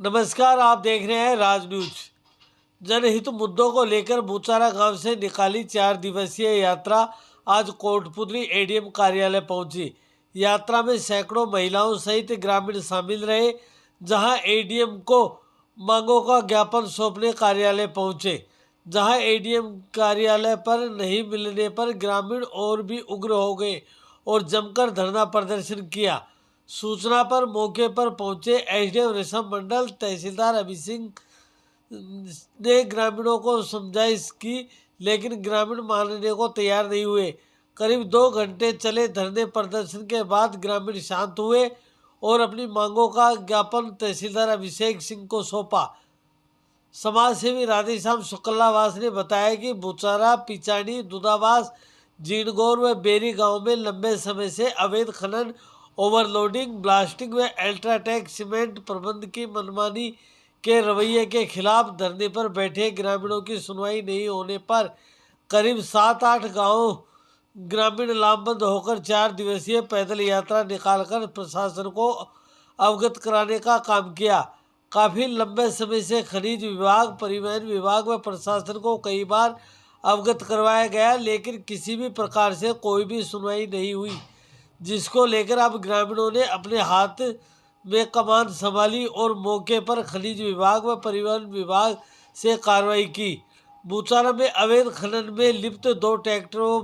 नमस्कार, आप देख रहे हैं राज न्यूज। जनहित मुद्दों को लेकर बुचारा गांव से निकाली 4 दिवसीय यात्रा आज कोटपुतली एडीएम कार्यालय पहुंची। यात्रा में सैकड़ों महिलाओं सहित ग्रामीण शामिल रहे, जहां एडीएम को मांगों का ज्ञापन सौंपने कार्यालय पहुंचे। जहां एडीएम कार्यालय पर नहीं मिलने पर ग्रामीण और भी उग्र हो गए और जमकर धरना प्रदर्शन किया। सूचना पर मौके पर पहुंचे एसडीएम ऋषभ मंडल, तहसीलदार अभिसिंह ने ग्रामीणों को समझाइश की, लेकिन ग्रामीण मानने को तैयार नहीं हुए। करीब 2 घंटे चले धरने प्रदर्शन के बाद ग्रामीण शांत हुए और अपनी मांगों का ज्ञापन तहसीलदार अभिषेक सिंह को सौंपा। समाज सेवी राधेश्याम शुक्लावास ने बताया कि बुचारा, पिचानी, दुधावास, जीणगौर व बेरी गांव में लंबे समय से अवैध खनन, ओवरलोडिंग, ब्लास्टिंग व अल्ट्राटेक सीमेंट प्रबंध की मनमानी के रवैये के खिलाफ धरने पर बैठे ग्रामीणों की सुनवाई नहीं होने पर करीब 7-8 गांव ग्रामीण लामबंद होकर 4 दिवसीय पैदल यात्रा निकालकर प्रशासन को अवगत कराने का काम किया। काफ़ी लंबे समय से खनिज विभाग, परिवहन विभाग व प्रशासन को कई बार अवगत करवाया गया, लेकिन किसी भी प्रकार से कोई भी सुनवाई नहीं हुई, जिसको लेकर अब ग्रामीणों ने अपने हाथ में कमान संभाली और मौके पर खनिज विभाग व परिवहन विभाग से कार्रवाई की। बुचारा में अवैध खनन में लिप्त 2 ट्रैक्टरों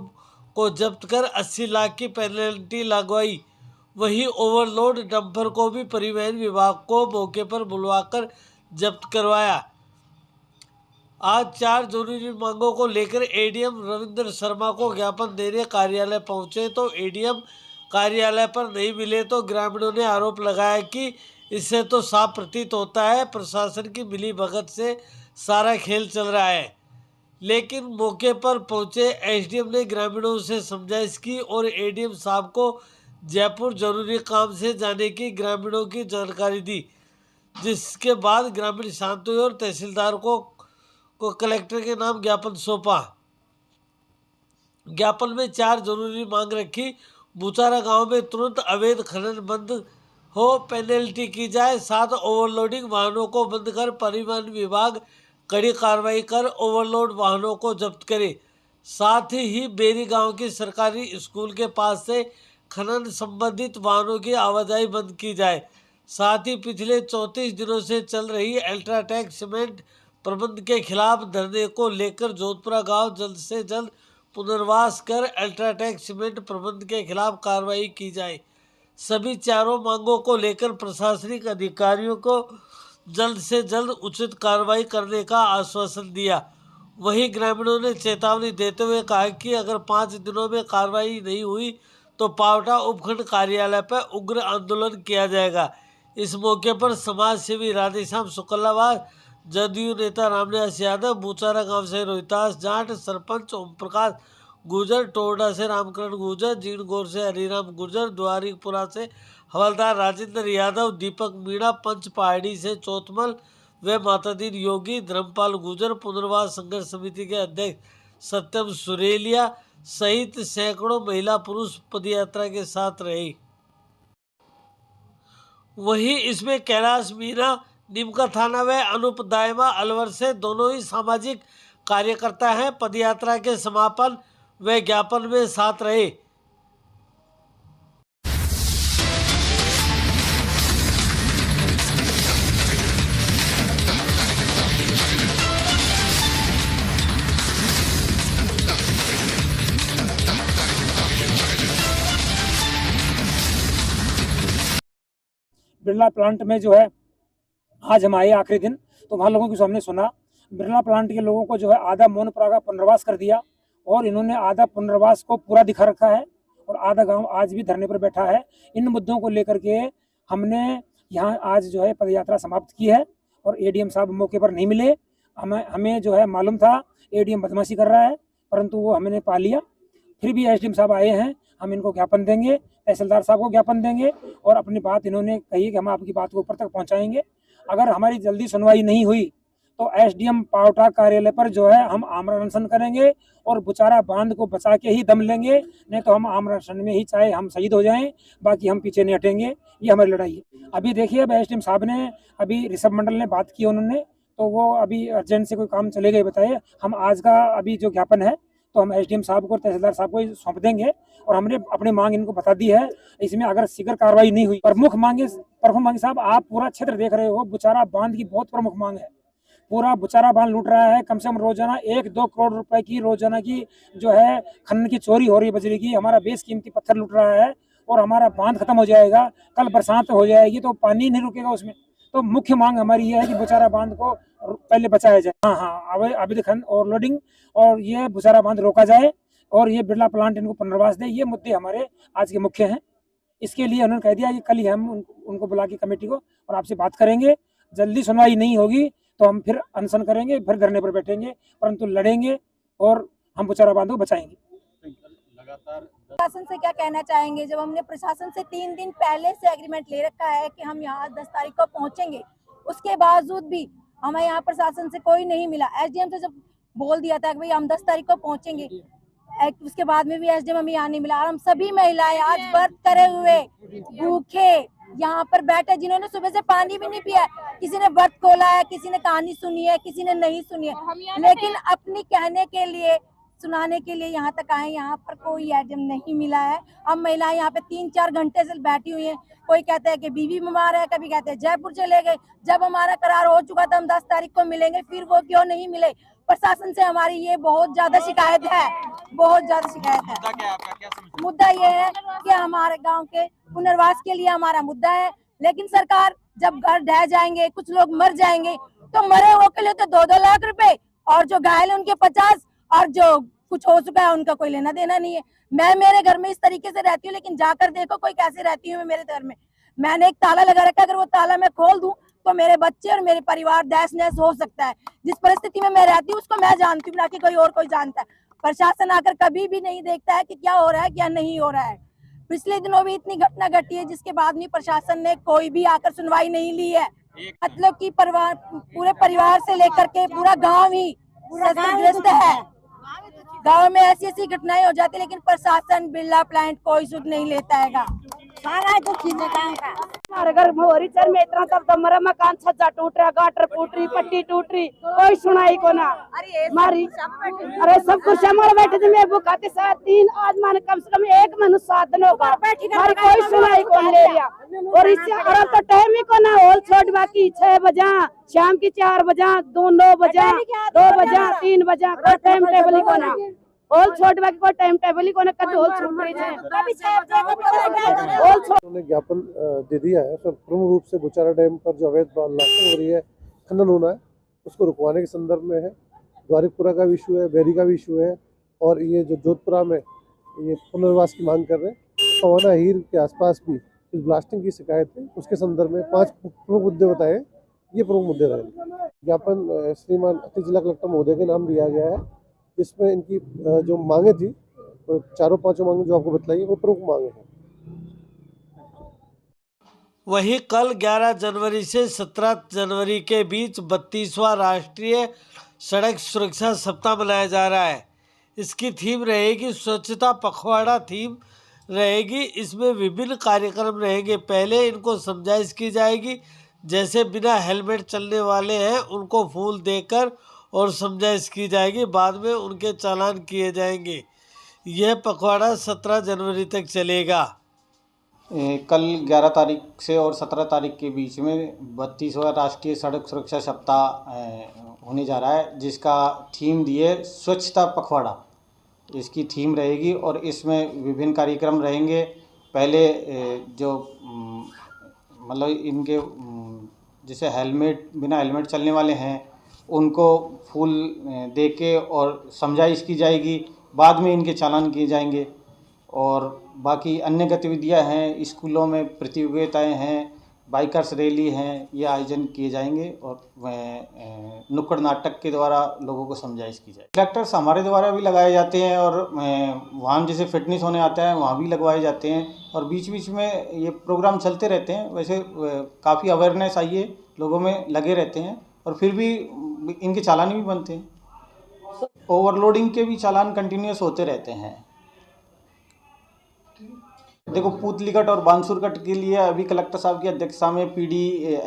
को जब्त कर 80 लाख की पेनल्टी लगवाई। वहीं ओवरलोड डंपर को भी परिवहन विभाग को मौके पर बुलवाकर जब्त करवाया। आज 4 जरूरी मांगों को लेकर एडीएम रविंद्र शर्मा को ज्ञापन देने कार्यालय पहुंचे तो एडीएम कार्यालय पर नहीं मिले तो ग्रामीणों ने आरोप लगाया कि इससे तो साफ प्रतीत होता है प्रशासन की मिलीभगत से सारा खेल चल रहा है। लेकिन मौके पर पहुंचे एसडीएम ने ग्रामीणों से समझाइश की और एडीएम साहब को जयपुर जरूरी काम से जाने की ग्रामीणों की जानकारी दी, जिसके बाद ग्रामीण शांत हुए और तहसीलदार को कलेक्टर के नाम ज्ञापन सौंपा। ज्ञापन में 4 जरूरी मांग रखी। बुचारा गांव में तुरंत अवैध खनन बंद हो, पेनल्टी की जाए, साथ ओवरलोडिंग वाहनों को बंद कर परिवहन विभाग कड़ी कार्रवाई कर ओवरलोड वाहनों को जब्त करे। साथ ही बेरी गांव की सरकारी स्कूल के पास से खनन संबंधित वाहनों की आवाजाही बंद की जाए। साथ ही पिछले 34 दिनों से चल रही अल्ट्राटेक सीमेंट प्रबंध के खिलाफ धरने को लेकर जोधपुरा गांव जल्द से जल्द पुनर्वास कर अल्ट्राटेक सीमेंट प्रबंध के खिलाफ कार्रवाई की जाए। सभी 4 मांगों को लेकर प्रशासनिक अधिकारियों को जल्द से जल्द उचित कार्रवाई करने का आश्वासन दिया। वहीं ग्रामीणों ने चेतावनी देते हुए कहा कि अगर 5 दिनों में कार्रवाई नहीं हुई तो पावटा उपखंड कार्यालय पर उग्र आंदोलन किया जाएगा। इस मौके पर समाज सेवी राधेश्याम शुक्लावास, जदयू नेता रामनिवास यादव, बुचारा गांव से रोहितास जाट, सरपंच ओम प्रकाश गुर्जर, टोरडा से रामकरण गुर्जर, जीणगौर से हरिराम गुर्जर, द्वारिकपुरा से हवलदार राजेंद्र यादव, दीपक मीणा, पंच पहाड़ी से चौथमल व मातादीन योगी, धर्मपाल गुर्जर, पुनर्वास संघर्ष समिति के अध्यक्ष सत्यम सुरेलिया सहित सैकड़ों महिला पुरुष पदयात्रा के साथ रहे। वहीं इसमें कैलाश मीणा नीमका थाना व अनूप दायमा अलवर से दोनों ही सामाजिक कार्यकर्ता हैं। पदयात्रा के समापन व ज्ञापन में साथ रहे। बिरला प्लांट में जो है आज हम आए आखिरी दिन, तो वहाँ लोगों की हमने सुना। बिरला प्लांट के लोगों को जो है आधा मौनपुरा का पुनर्वास कर दिया और इन्होंने आधा पुनर्वास को पूरा दिखा रखा है और आधा गांव आज भी धरने पर बैठा है। इन मुद्दों को लेकर के हमने यहाँ आज जो है पदयात्रा समाप्त की है और एडीएम साहब मौके पर नहीं मिले। हमें जो है मालूम था एडीएम बदमाशी कर रहा है, परंतु वो हमने पा लिया। फिर भी एसडीएम साहब आए हैं, हम इनको ज्ञापन देंगे, तहसीलदार साहब को ज्ञापन देंगे और अपनी बात इन्होंने कही कि हम आपकी बात को ऊपर तक पहुंचाएंगे। अगर हमारी जल्दी सुनवाई नहीं हुई तो एसडीएम पावटा कार्यालय पर जो है हम आमरण अनशन करेंगे और बुचारा बांध को बचा के ही दम लेंगे, नहीं तो हम आमरण अनशन में ही चाहे हम शहीद हो जाएं, बाकी हम पीछे नहीं हटेंगे। ये हमारी लड़ाई है। अभी देखिए, अब एसडीएम साहब ने अभी ऋषभ मंडल ने बात की, उन्होंने तो वो अभी अर्जेंट से कोई काम चले गए बताए। हम आज का अभी जो ज्ञापन है तो हम एसडीएम साहब को, तहसीलदार साहब को सौंप देंगे और हमने अपनी मांग इनको बता दी है। इसमें अगर शीघ्र कार्रवाई नहीं हुई, प्रमुख मांगे साहब, आप पूरा क्षेत्र देख रहे हो, बुचारा बांध की बहुत प्रमुख मांग है। पूरा बुचारा बांध लूट रहा है, कम से कम रोजाना 1-2 करोड़ रुपए की रोजाना की जो है खनन की चोरी हो रही है बजरी की। हमारा बेस कीमती पत्थर लूट रहा है और हमारा बांध खत्म हो जाएगा, कल बरसात हो जाएगी तो पानी नहीं रुकेगा उसमें। तो मुख्य मांग हमारी ये है कि बुचारा बांध को पहले बचाया जाए। हाँ, अवैध खनन और लोडिंग और ये बुचारा बांध रोका जाए और ये बिरला प्लांट इनको पुनर्वास दे। ये मुद्दे हमारे आज के मुख्य हैं। इसके लिए उन्होंने कह दिया कि कल ही हम उनको बुला के कमेटी को और आपसे बात करेंगे। जल्दी सुनवाई नहीं होगी तो हम फिर अनशन करेंगे, फिर धरने पर बैठेंगे, परंतु लड़ेंगे और हम बुचारा बांध को बचाएंगे। प्रशासन से क्या कहना चाहेंगे, जब हमने प्रशासन से 3 दिन पहले से एग्रीमेंट ले रखा है कि हम यहाँ 10 तारीख को पहुँचेंगे, उसके बावजूद भी हमें यहाँ प्रशासन से कोई नहीं मिला। एसडीएम से जब बोल दिया था कि भाई हम 10 तारीख को पहुँचेंगे, उसके बाद में भी एसडीएम हमें यहाँ नहीं मिला। और हम सभी महिलाएं आज व्रत करे हुए भूखे यहाँ पर बैठे, जिन्होंने सुबह से पानी भी नहीं पिया। किसी ने व्रत खोला है, किसी ने कहानी सुनी है, किसी ने नहीं सुनी है, लेकिन अपनी कहने के लिए, सुनाने के लिए यहाँ तक आए। यहाँ पर कोई एसडीएम नहीं मिला है। हम महिलाएं यहाँ पे 3-4 घंटे से बैठी हुई हैं। कोई कहते हैं कि बीवी बीमार है, कभी कहते हैं जयपुर चले गए। जब हमारा करार हो चुका था हम 10 तारीख को मिलेंगे, फिर वो क्यों नहीं मिले। प्रशासन से हमारी ये बहुत ज्यादा शिकायत है, बहुत ज्यादा शिकायत है। मुद्दा ये है कि हमारे गाँव के पुनर्वास के लिए हमारा मुद्दा है, लेकिन सरकार जब घर ढह जाएंगे, कुछ लोग मर जाएंगे, तो मरे हुए के लिए तो 2-2 लाख रुपए और जो घायल है उनके 50 और जो कुछ हो चुका है उनका कोई लेना देना नहीं है। मैं मेरे घर में इस तरीके से रहती हूँ, लेकिन जाकर देखो कोई कैसे रहती हूँ मैं मेरे घर में। मैंने एक ताला लगा रखा है, अगर वो ताला मैं खोल दूं तो मेरे बच्चे और मेरे परिवार तहस नहस हो सकता है। जिस परिस्थिति में मैं रहती हूँ उसको मैं जानती हूँ, ना कि कोई और कोई जानता है। प्रशासन आकर कभी भी नहीं देखता है कि क्या हो रहा है क्या नहीं हो रहा है। पिछले दिनों भी इतनी घटना घटी है जिसके बाद भी प्रशासन ने कोई भी आकर सुनवाई नहीं ली है। मतलब कि पूरे परिवार से लेकर के पूरा गाँव ही क्षतिग्रस्त है। गाँव में ऐसी ऐसी घटनाएं हो जाती है, लेकिन प्रशासन बिरला प्लांट कोई सुध नहीं लेता है। हमारे घर मोहरीचर में इतना तब हमारा मकान छज्जा टूट रहा, गाटर फूट रही, पट्टी टूट रही, कोई सुनाई को ना। अरे सब कुछ हमारे बैठे थे, मैं भूखाते साथ 3 आज मान कम से कम 1 महीने 7 दिन होगा, हमारी कोई सुनाई को ले लिया। और इससे अगर तो टाइम ही को ना होल छोड़, बाकी 6 बजा, शाम की 4 बजा, 9 बजा, 2 बजा, 3 बजा, कोई टाइम टेबल ही को ना होल छोड़, बाकी कोई टाइम टेबल ही को ना कर होल छूट रही है। उन्होंने ज्ञापन दे दिया है। तो प्रमुख रूप से बुचारा डैम पर जो अवैध ब्लास्टिंग हो रही है, खनन होना है, उसको रुकवाने के संदर्भ में है। द्वारिकपुरा का भी इशू है, बैरी का भी इशू है, और ये जो जोधपुरा में ये पुनर्वास की मांग कर रहे हैं, पवाना हीर के आसपास भी इस ब्लास्टिंग की शिकायत है। उसके संदर्भ में 5 प्रमुख मुद्दे बताए, ये प्रमुख मुद्दे रहे। ज्ञापन श्रीमान अति जिला कलेक्टर महोदय के नाम दिया गया है, जिसमें इनकी जो मांगे थी, तो 4-5 मांगे जो आपको बताई, वो प्रमुख मांगे हैं। वहीं कल 11 जनवरी से 17 जनवरी के बीच 32वां राष्ट्रीय सड़क सुरक्षा सप्ताह मनाया जा रहा है। इसकी थीम रहेगी स्वच्छता पखवाड़ा थीम रहेगी। इसमें विभिन्न कार्यक्रम रहेंगे। पहले इनको समझाइश की जाएगी, जैसे बिना हेलमेट चलने वाले हैं उनको फूल देकर और समझाइश की जाएगी। बाद में उनके चालान किए जाएंगे। यह पखवाड़ा 17 जनवरी तक चलेगा। कल 11 तारीख से और 17 तारीख के बीच में 32वां राष्ट्रीय सड़क सुरक्षा सप्ताह होने जा रहा है, जिसका थीम दी है स्वच्छता पखवाड़ा। इसकी थीम रहेगी और इसमें विभिन्न कार्यक्रम रहेंगे। पहले जो मतलब इनके जैसे बिना हेलमेट चलने वाले हैं उनको फूल दे के और समझाइश की जाएगी। बाद में इनके चालान किए जाएंगे। और बाकी अन्य गतिविधियां हैं, स्कूलों में प्रतियोगिताएं हैं, बाइकर्स रैली हैं, ये आयोजन किए जाएंगे। और नुक्कड़ नाटक के द्वारा लोगों को समझाइश की जाए। ट्रैक्टर्स हमारे द्वारा भी लगाए जाते हैं और वहाँ जैसे फिटनेस होने आता है वहाँ भी लगवाए जाते हैं। और बीच बीच में ये प्रोग्राम चलते रहते हैं। वैसे काफ़ी अवेयरनेस आई है, लोगों में लगे रहते हैं। और फिर भी इनके चालान भी बनते हैं। ओवरलोडिंग के भी चालान कंटिन्यूस होते रहते हैं। देखो, पुतलीकट और बांसुरकट के लिए अभी कलेक्टर साहब की अध्यक्षता में PD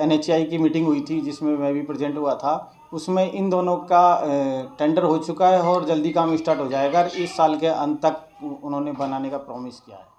NHAI की मीटिंग हुई थी, जिसमें मैं भी प्रेजेंट हुआ था। उसमें इन दोनों का टेंडर हो चुका है और जल्दी काम स्टार्ट हो जाएगा। इस साल के अंत तक उन्होंने बनाने का प्रॉमिस किया है।